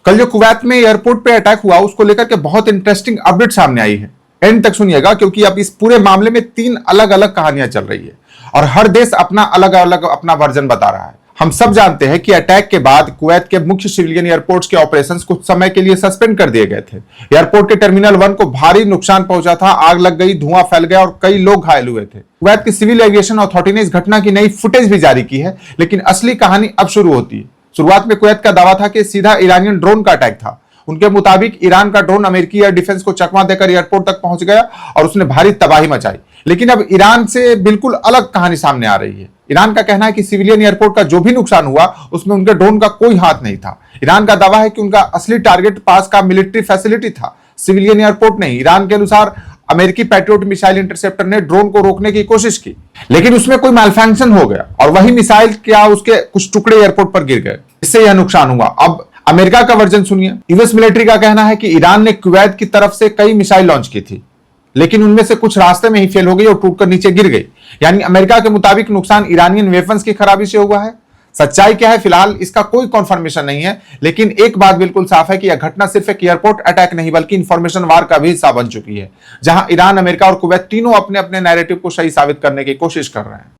कल जो कुवैत में एयरपोर्ट पे अटैक हुआ उसको लेकर के बहुत इंटरेस्टिंग अपडेट सामने आई है। एंड तक सुनिएगा क्योंकि अब इस पूरे मामले में 3 अलग अलग कहानियां चल रही है और हर देश अपना अलग अलग अपना वर्जन बता रहा है। हम सब जानते हैं कि अटैक के बाद कुवैत के मुख्य सिविलियन एयरपोर्ट्स के ऑपरेशंस कुछ समय के लिए सस्पेंड कर दिए गए थे। एयरपोर्ट के टर्मिनल 1 को भारी नुकसान पहुंचा था, आग लग गई, धुआं फैल गया और कई लोग घायल हुए थे। कुवैत की सिविल एविएशन अथॉरिटी ने इस घटना की नई फुटेज भी जारी की है, लेकिन असली कहानी अब शुरू होती है। शुरुआत में कुवैत का दावा था कि सीधा ईरानियन ड्रोन का अटैक था। उनके मुताबिक ईरान का ड्रोन अमेरिकी एयर डिफेंस को चकमा देकर एयरपोर्ट तक पहुंच गया और उसने भारी तबाही मचाई। लेकिन अब ईरान से बिल्कुल अलग कहानी सामने आ रही है। ईरान का कहना है कि सिविलियन एयरपोर्ट का जो भी नुकसान हुआ उसमें उनके ड्रोन का कोई हाथ नहीं था। ईरान का दावा है कि उनका असली टारगेट पास का मिलिट्री फैसिलिटी था, सिविलियन एयरपोर्ट नहीं। ईरान के अनुसार अमेरिकी पैट्रियट मिसाइल इंटरसेप्टर ने ड्रोन को रोकने की कोशिश की, लेकिन उसमें कोई मैलफंक्शन हो गया और वही मिसाइल क्या उसके कुछ टुकड़े एयरपोर्ट पर गिर गए, इससे यह नुकसान हुआ। अब अमेरिका का वर्जन सुनिए। यूएस मिलिट्री का कहना है कि ईरान ने कुवैत की तरफ से कई मिसाइल लॉन्च की थी, लेकिन उनमें से कुछ रास्ते में ही फेल हो गई और टूटकर नीचे गिर गई। यानी अमेरिका के मुताबिक नुकसान ईरानियन वेपन्स की खराबी से हुआ है। सच्चाई क्या है फिलहाल इसका कोई कंफर्मेशन नहीं है, लेकिन एक बात बिल्कुल साफ है कि यह घटना सिर्फ एक एयरपोर्ट अटैक नहीं बल्कि इंफॉर्मेशन वार का भी हिस्सा बन चुकी है, जहां ईरान, अमेरिका और कुवैत तीनों अपने अपने नैरेटिव को सही साबित करने की कोशिश कर रहे हैं।